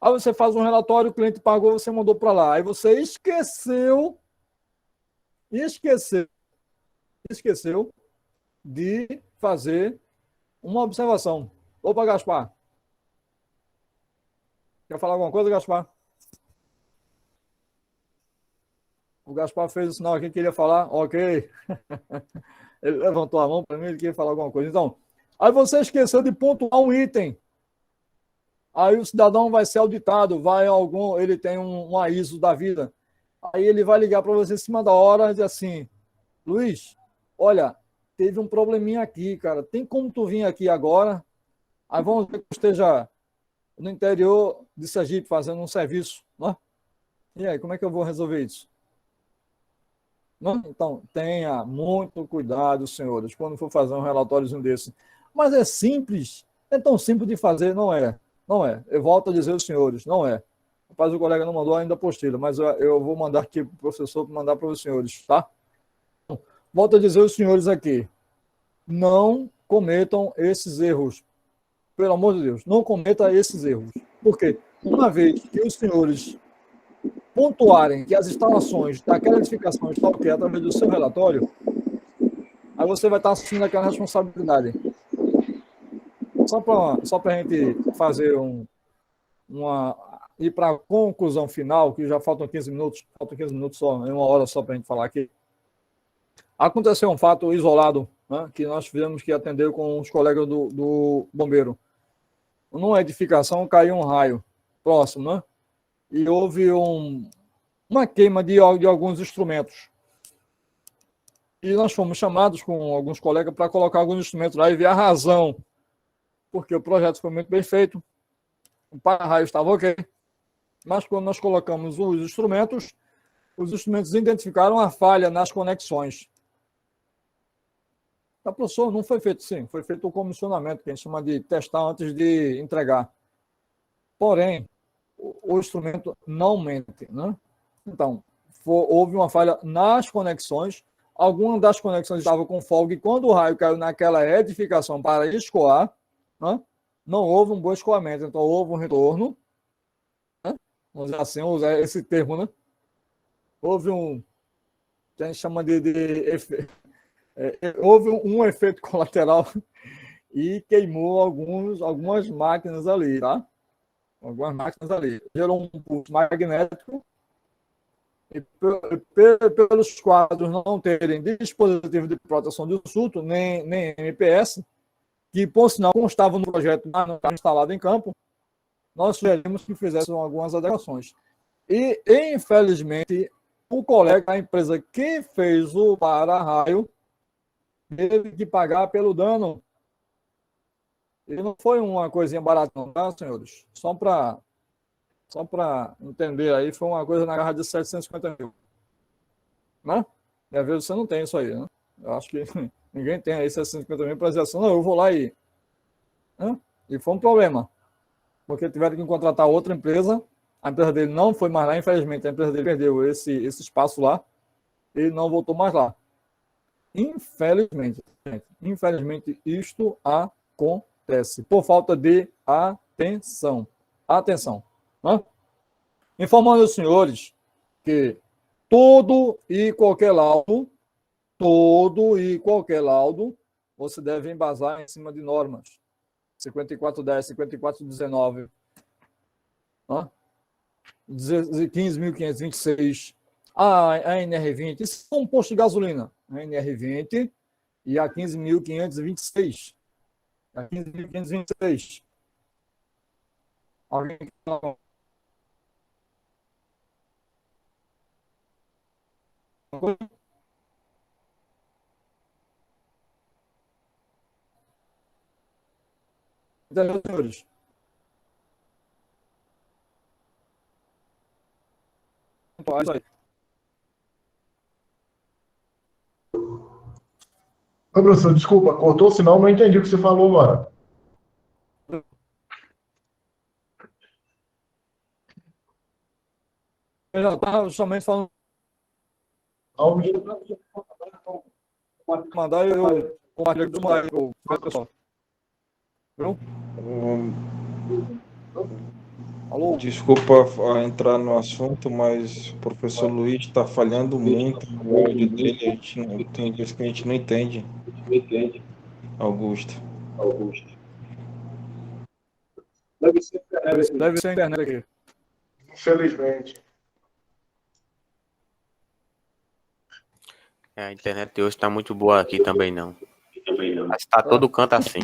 Aí você faz um relatório, o cliente pagou, você mandou para lá. Aí você esqueceu de fazer uma observação. Opa, Gaspar. Quer falar alguma coisa, Gaspar? O Gaspar fez o sinal aqui que queria falar. Ok. Ele levantou a mão para mim, ele queria falar alguma coisa. Então, aí você esqueceu de pontuar um item. Aí o cidadão vai ser auditado, ele tem um aviso da vida. Aí ele vai ligar para você em cima da hora e dizer assim, Luiz, olha, teve um probleminha aqui, cara. Tem como tu vir aqui agora? Aí vamos ver que esteja no interior de Sergipe fazendo um serviço, né? E aí, como é que eu vou resolver isso? Não? Então, tenha muito cuidado, senhores, quando for fazer um relatóriozinho desse. Mas é simples, é tão simples de fazer, não é? Não é. Eu volto a dizer aos senhores, não é. Rapaz, o colega não mandou ainda a apostila, mas eu vou mandar aqui para o professor mandar para os senhores, tá? Volto a dizer aos senhores aqui, não cometam esses erros. Pelo amor de Deus, não cometa esses erros. Por quê? Uma vez que os senhores pontuarem que as instalações daquela edificação estão ok através do seu relatório, aí você vai estar assumindo aquela responsabilidade. Só para a gente fazer ir para a conclusão final, que já faltam 15 minutos só, em uma hora só para a gente falar aqui. Aconteceu um fato isolado, né, que nós tivemos que atender com os colegas do bombeiro. Numa edificação caiu um raio próximo, né? E houve uma queima de alguns instrumentos. E nós fomos chamados com alguns colegas para colocar alguns instrumentos lá e ver a razão, porque o projeto foi muito bem feito, o para-raio estava ok, mas quando nós colocamos os instrumentos identificaram a falha nas conexões. Tá, professor, não foi feito sim, foi feito o comissionamento, que a gente chama de testar antes de entregar. Porém, o instrumento não mente, né? Então, houve uma falha nas conexões, algumas das conexões estavam com folga e quando o raio caiu naquela edificação para escoar, né, não houve um bom escoamento, então houve um retorno, né? Vamos dizer assim, usar esse termo, né? Houve que a gente chama houve um efeito colateral e queimou algumas máquinas ali, tá? Algumas máquinas ali. Gerou um pulso magnético e pelos quadros não terem dispositivo de proteção de surto, nem MPS, que, por sinal, constava no projeto, não estava instalado em campo, nós sugerimos que fizessem algumas adequações. E, infelizmente, o colega da empresa que fez o para-raio teve que pagar pelo dano. E não foi uma coisinha barata, não, tá, senhores? Só para entender aí, foi uma coisa na garra de 750 mil. Né? E às vezes você não tem isso aí, né? Eu acho que ninguém tem aí 750 mil para dizer assim, não, eu vou lá e... Né? E foi um problema. Porque tiveram que contratar outra empresa, a empresa dele não foi mais lá, infelizmente, a empresa dele perdeu esse espaço lá e não voltou mais lá. Infelizmente, isto acontece. acontece? Por falta de atenção. Atenção. Né? Informando aos senhores que todo e qualquer laudo, você deve embasar em cima de normas. 5410, 5419, 15.526, a NR20, isso é um posto de gasolina, a NR20 e a 15.526. A 15.526. Alguém que não... Entendeu, senhores? Então, é isso aí. Ô, professor, desculpa, cortou o sinal, não entendi o que você falou agora. Eu já estava somente falando. Mandar eu compartilho com o pessoal. Viu? Alô? Desculpa entrar no assunto, mas o professor Luiz está falhando muito o áudio dele. Tem vezes que a gente não entende. Augusto. Deve ser a internet aqui. Infelizmente. A internet de hoje está muito boa aqui também não. Mas está todo canto assim.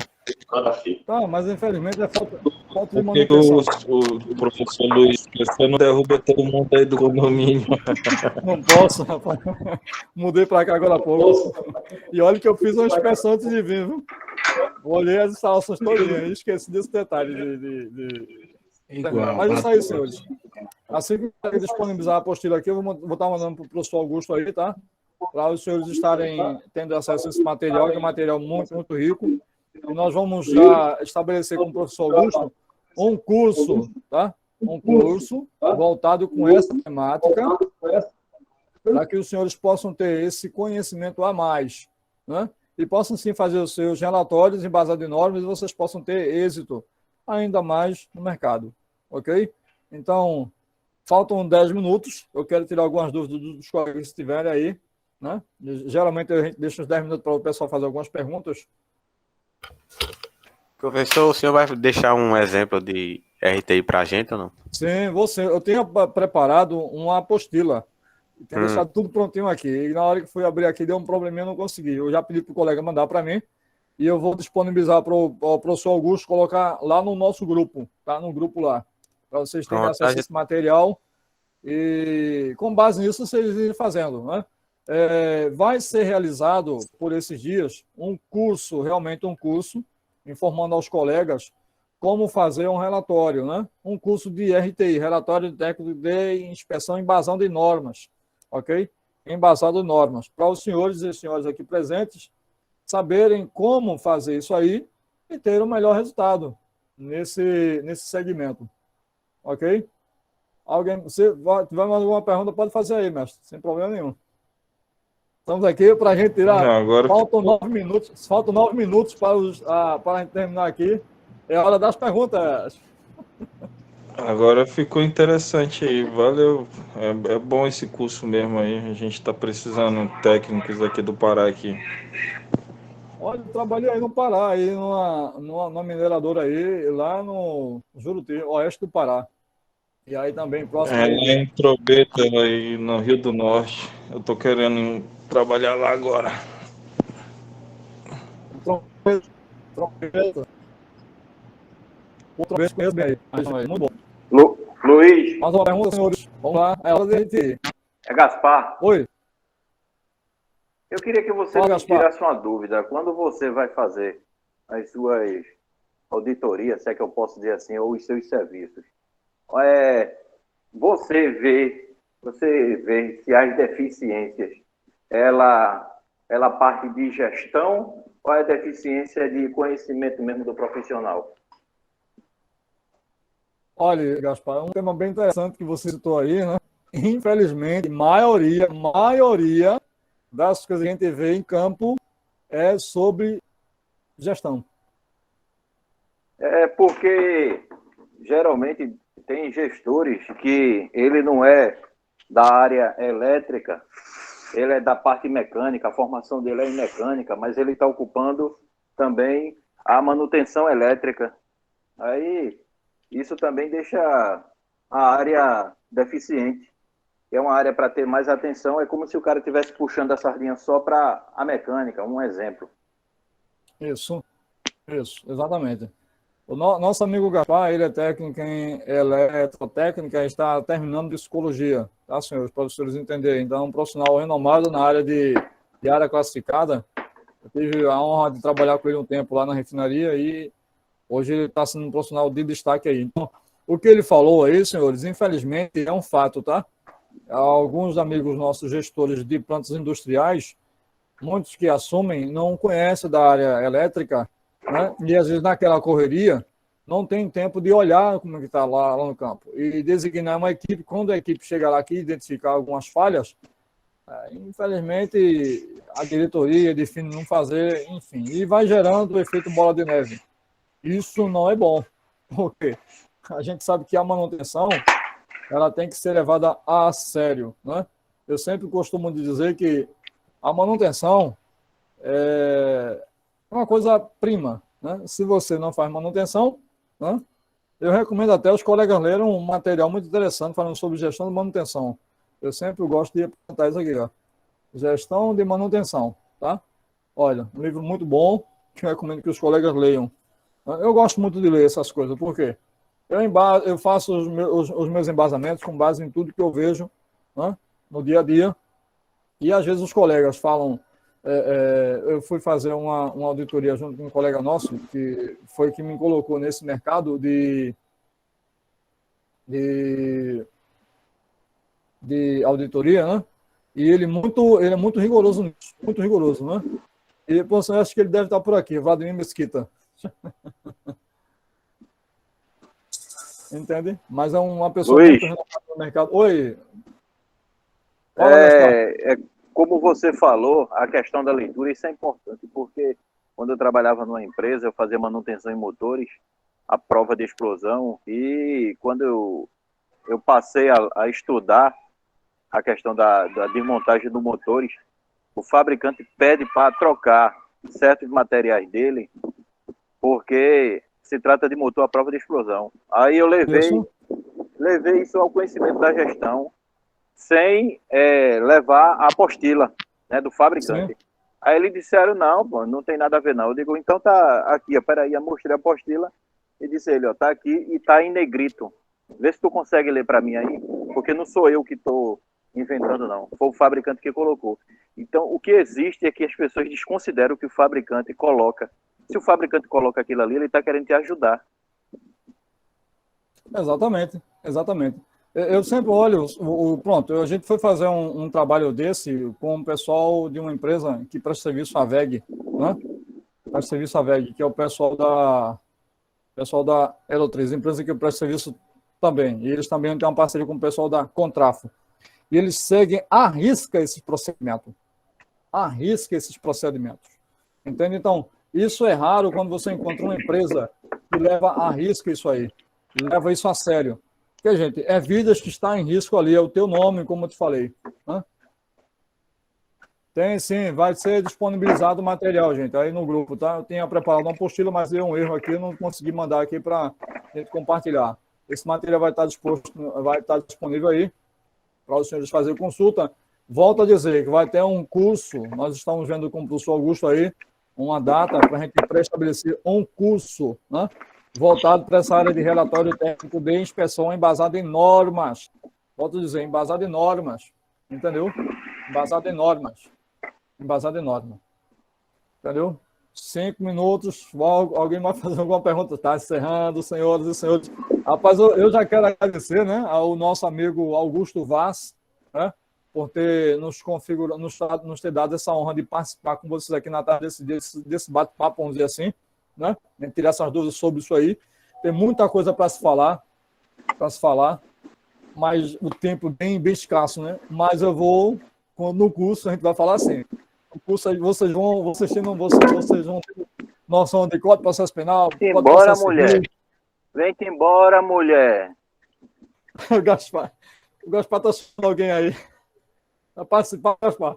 Tá, mas infelizmente é falta de Por que manutenção. o professor Luiz, você não derruba todo mundo aí do condomínio? Não posso, rapaz. Mudei para cá agora há pouco. E olha que eu fiz uma inspeção antes de vir, viu? Olhei as instalações todinhas e esqueci desse detalhe Igual. Mas isso aí, senhores. Assim que eu disponibilizar a apostila aqui, eu vou estar mandando para o professor Augusto aí, tá? Para os senhores estarem tendo acesso a esse material, que é um material muito, muito rico. E nós vamos já estabelecer com o professor Augusto um curso, tá? Um curso voltado com essa temática, para que os senhores possam ter esse conhecimento a mais, né? E possam sim fazer os seus relatórios embasados em normas e vocês possam ter êxito ainda mais no mercado, ok? Então, faltam 10 minutos, eu quero tirar algumas dúvidas dos colegas que estiverem aí, né? Geralmente a gente deixa uns 10 minutos para o pessoal fazer algumas perguntas. Professor, o senhor vai deixar um exemplo de RTI para a gente ou não? Sim, eu tenho preparado uma apostila. Tenho deixado tudo prontinho aqui. E na hora que fui abrir aqui, deu um probleminha, eu não consegui. Eu já pedi para o colega mandar para mim e eu vou disponibilizar para o professor Augusto colocar lá no nosso grupo, tá? No grupo lá, para vocês terem acesso a esse material e com base nisso vocês irem fazendo, né? Vai ser realizado por esses dias um curso, realmente um curso, informando aos colegas como fazer um relatório, né? Um curso de RTI, Relatório Técnico de Inspeção e Embasão de Normas, ok? Embasado em normas, para os senhores e senhoras aqui presentes saberem como fazer isso aí e ter o melhor resultado nesse segmento, ok? Alguém, se tiver mais alguma pergunta, pode fazer aí, mestre, sem problema nenhum. Estamos aqui para a gente tirar. Não, agora faltam 9 minutos para a gente terminar aqui. É hora das perguntas. Agora ficou interessante aí, valeu. É bom esse curso mesmo aí. A gente está precisando de técnicos aqui do Pará aqui. Olha, eu trabalhei aí no Pará, aí numa mineradora aí, lá no Juruti, oeste do Pará. E aí também próximo. Lá em Trobeta, aí no Rio do Norte. Eu tô querendo trabalhar lá agora. Trombeta. Outra vez conheço bem aí. Muito bom. Luiz. Mais uma pergunta, senhores. Vamos lá. É hora de a gente ir. É Gaspar. Oi. Eu queria que você me tirasse uma dúvida. Quando você vai fazer as suas auditorias, se é que eu posso dizer assim, ou os seus serviços, você vê se as deficiências, ela parte de gestão ou é deficiência de conhecimento mesmo do profissional? Olha, Gaspar, é um tema bem interessante que você citou aí, né? Infelizmente, maioria das coisas que a gente vê em campo é sobre gestão. É porque geralmente tem gestores que ele não é da área elétrica, ele é da parte mecânica, a formação dele é em mecânica, mas ele está ocupando também a manutenção elétrica. Aí isso também deixa a área deficiente. É uma área para ter mais atenção, é como se o cara estivesse puxando a sardinha só para a mecânica, um exemplo. Isso, exatamente. O nosso amigo Gaspar, ele é técnico em eletrotécnica e está terminando psicologia, tá, senhores? Para os senhores entenderem. Então, é um profissional renomado na área de área classificada. Eu tive a honra de trabalhar com ele um tempo lá na refinaria e hoje ele está sendo um profissional de destaque aí. Então, o que ele falou aí, senhores, infelizmente é um fato, tá? Alguns amigos nossos gestores de plantas industriais, muitos que assumem, não conhecem da área elétrica, né? E às vezes naquela correria não tem tempo de olhar como é que está lá no campo e designar uma equipe. Quando a equipe chegar lá aqui e identificar algumas falhas, infelizmente a diretoria define não fazer, enfim, e vai gerando o efeito bola de neve. Isso não é bom, porque a gente sabe que a manutenção ela tem que ser levada a sério, né? Eu sempre costumo dizer que a manutenção é uma coisa prima, né? Se você não faz manutenção, né? Eu recomendo até os colegas lerem um material muito interessante falando sobre gestão de manutenção. Eu sempre gosto de apontar isso aqui, ó. Gestão de manutenção, tá? Olha, um livro muito bom, que eu recomendo que os colegas leiam. Eu gosto muito de ler essas coisas, por quê? Eu faço os meus embasamentos com base em tudo que eu vejo, né, no dia a dia, e às vezes os colegas falam, eu fui fazer uma auditoria junto com um colega nosso, que foi que me colocou nesse mercado de auditoria, né? E ele é muito rigoroso nisso, muito rigoroso, né? E eu acho que ele deve estar por aqui, Vladimir Mesquita. Entende? Mas é uma pessoa Luiz, muito renomada no mercado. Oi. Como você falou, a questão da leitura, isso é importante, porque quando eu trabalhava numa empresa, eu fazia manutenção em motores, a prova de explosão, e quando eu passei a estudar a questão da desmontagem dos motores, o fabricante pede para trocar certos materiais dele, porque se trata de motor à prova de explosão. Aí eu levei isso ao conhecimento da gestão, sem levar a apostila, né, do fabricante. Sim. Aí eles disseram, não, pô, não tem nada a ver não. Eu digo, então tá aqui, ó, peraí, eu mostrei a apostila e disse ele, ó, tá aqui e tá em negrito. Vê se tu consegue ler para mim aí, porque não sou eu que estou inventando não, foi o fabricante que colocou. Então, o que existe é que as pessoas desconsideram o que o fabricante coloca. Se o fabricante coloca aquilo ali, ele está querendo te ajudar. Exatamente, exatamente. Eu sempre olho, pronto, a gente foi fazer um trabalho desse com o pessoal de uma empresa que presta serviço à VEG, né? Presta serviço à VEG, que é o pessoal da Elotriz, empresa que presta serviço também. E eles também têm uma parceria com o pessoal da Contrafo. E eles seguem à risca esses procedimentos. À risca esses procedimentos. Entende? Então, isso é raro quando você encontra uma empresa que leva à risca isso aí. Leva isso a sério. Porque, gente, é vidas que estão em risco ali, é o teu nome, como eu te falei. Né? Tem sim, vai ser disponibilizado o material, gente, aí no grupo, tá? Eu tinha preparado uma apostila, mas deu um erro aqui, eu não consegui mandar aqui para a gente compartilhar. Esse material vai estar disponível aí para os senhores fazerem consulta. Volto a dizer que vai ter um curso, nós estamos vendo com o professor Augusto aí, uma data para a gente pré-estabelecer um curso, né, voltado para essa área de relatório técnico de inspeção embasado em normas. Volto a dizer, embasado em normas, entendeu? Embasado em normas. Embasado em norma. Entendeu? 5 minutos, alguém vai fazer alguma pergunta? Está encerrando, senhoras e senhores. Rapaz, eu já quero agradecer, né, ao nosso amigo Augusto Vaz, né, por ter nos ter dado essa honra de participar com vocês aqui na tarde desse bate-papo, vamos dizer assim, né, tirar essas dúvidas sobre isso aí. Tem muita coisa para se falar, mas o tempo bem escasso, né? Mas eu vou, no curso, a gente vai falar assim. O curso aí, vocês vão ter noção de Código de Processo Penal. Vem embora, mulher. Vem-te embora, mulher. O Gaspar tá chamando alguém aí. Tá participando, Gaspar.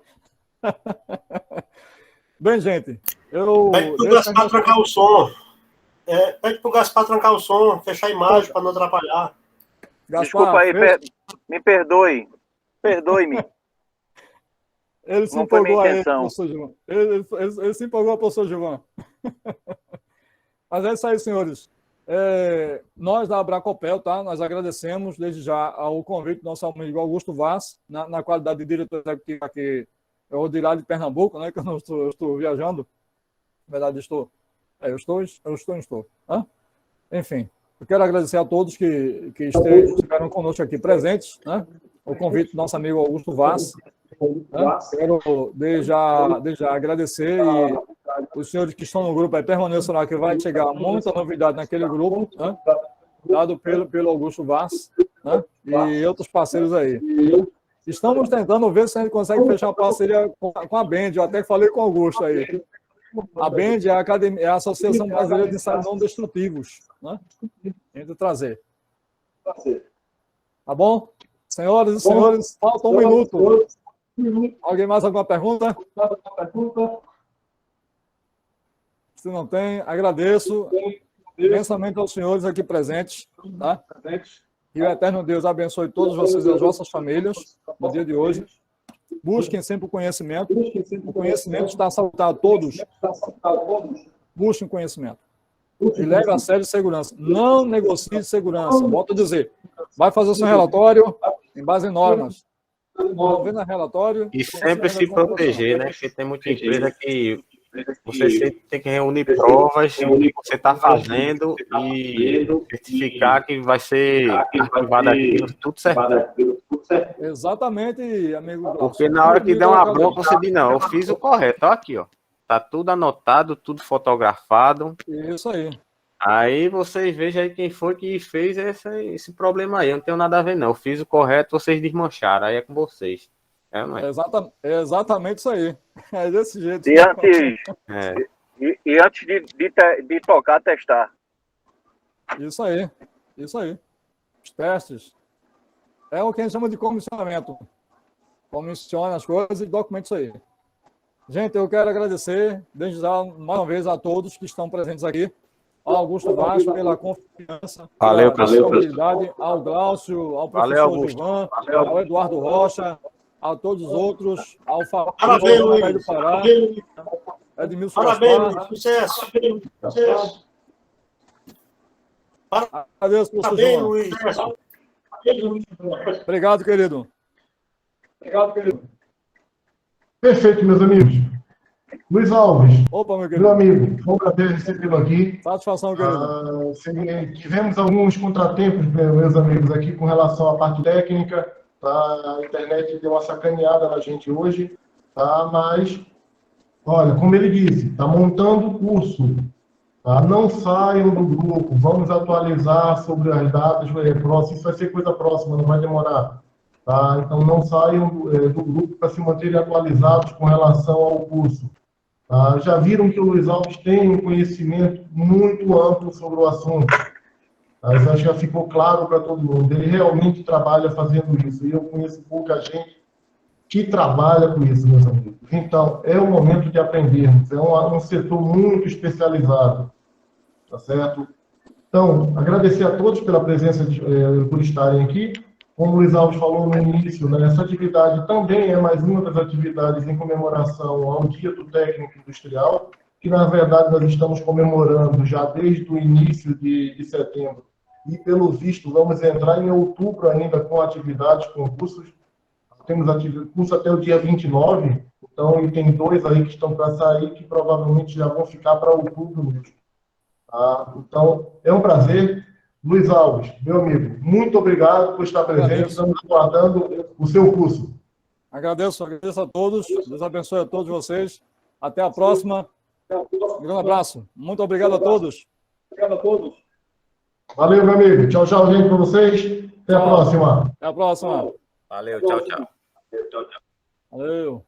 Bem, gente, Pede pro Gaspar trancar o som. Pede pro Gaspar trancar o som, fechar a imagem para não atrapalhar. Gaspar, desculpa aí, me perdoe. Perdoe-me. Ele se Não foi empolgou minha aí, intenção. professor Gilvan. Ele se empolgou, professor Gilvan. Mas é isso aí, senhores. Nós da Abracopel, tá? Nós agradecemos desde já ao convite do nosso amigo Augusto Vaz, na qualidade de diretor executivo aqui, eu de lá de Pernambuco, né? Que eu estou viajando. Na verdade, estou. Hã? Enfim, eu quero agradecer a todos que estiveram conosco aqui presentes, né? O convite do nosso amigo Augusto Vaz. Né? Quero desde já agradecer e os senhores que estão no grupo aí permaneçam lá, que vai chegar muita novidade naquele grupo, né? Dado pelo Augusto Vaz, né? E outros parceiros aí. Estamos tentando ver se a gente consegue fechar a parceria com a BEND. Eu até falei com o Augusto aí. A BEND é a Associação Brasileira de Ensaios Não Destrutivos, né? A gente trazer. Tá bom? Senhoras e senhores, falta um minuto. Alguém mais alguma pergunta? Se não tem, agradeço imensamente aos senhores aqui presentes, tá? Que o eterno Deus abençoe todos vocês e as vossas famílias no dia de hoje. Busquem sempre o conhecimento. O conhecimento está a saltar a todos. Busquem conhecimento. E leve a sério segurança. Não negocie segurança. Volto a dizer. Vai fazer o seu relatório em base em normas. Vendo relatório. E sempre se proteger, né? Porque tem muita empresa que você sempre tem que reunir provas do que você está fazendo e certificar que vai ser arquivado aquilo, tudo certo. Exatamente, amigo. Porque na hora que der uma bronca, você diz, não, eu fiz o correto, ó, aqui, ó. Tá tudo anotado, tudo fotografado. Isso aí. Aí vocês vejam aí quem foi que fez esse problema aí. Eu não tenho nada a ver, não. Eu fiz o correto, vocês desmancharam. Aí é com vocês. É exatamente isso aí. É desse jeito. E antes de tocar, testar. Isso aí. Os testes. É o que a gente chama de comissionamento. Comissiona as coisas e documenta isso aí. Gente, eu quero agradecer, desde já, mais uma vez, a todos que estão presentes aqui. Ao Augusto Vaz pela confiança, pela disponibilidade, ao Glaucio, ao professor Gilvan, ao Eduardo Rocha, a todos os outros, ao Fábio do Pará, Edmilson Gaspar. Sucesso. Adeus, professor Gilvan. Obrigado, querido. Perfeito, meus amigos. Luiz Alves, opa, meu querido. Meu amigo, foi um prazer recebê-lo aqui. Satisfação, querido. Tivemos alguns contratempos, meus amigos, aqui com relação à parte técnica. Tá? A internet deu uma sacaneada na gente hoje, tá? Mas, olha, como ele disse, está montando o curso. Tá? Não saiam do grupo, vamos atualizar sobre as datas próximas. Isso vai ser coisa próxima, não vai demorar. Tá? Então, não saiam do grupo para se manterem atualizados com relação ao curso. Já viram que o Luiz Alves tem um conhecimento muito amplo sobre o assunto. Isso acho que já ficou claro para todo mundo. Ele realmente trabalha fazendo isso. E eu conheço pouca gente que trabalha com isso, meus amigos. Então, é o momento de aprendermos. É um setor muito especializado. Tá certo? Então, agradecer a todos pela presença, por estarem aqui. Como o Luiz Alves falou no início, né, essa atividade também é mais uma das atividades em comemoração ao Dia do Técnico Industrial, que, na verdade, nós estamos comemorando já desde o início de setembro. E, pelo visto, vamos entrar em outubro ainda com atividades, concursos. Temos curso até o dia 29, então, e tem 2 aí que estão para sair, que provavelmente já vão ficar para outubro mesmo. Então, é um prazer. Luiz Alves, meu amigo, muito obrigado por estar presente. Estamos aguardando o seu curso. Agradeço a todos. Deus abençoe a todos vocês. Até a próxima. Um grande abraço. Muito obrigado a todos. Valeu, meu amigo. Tchau, tchau, gente, para vocês. Até a próxima. Até a próxima. Valeu, tchau, tchau. Valeu.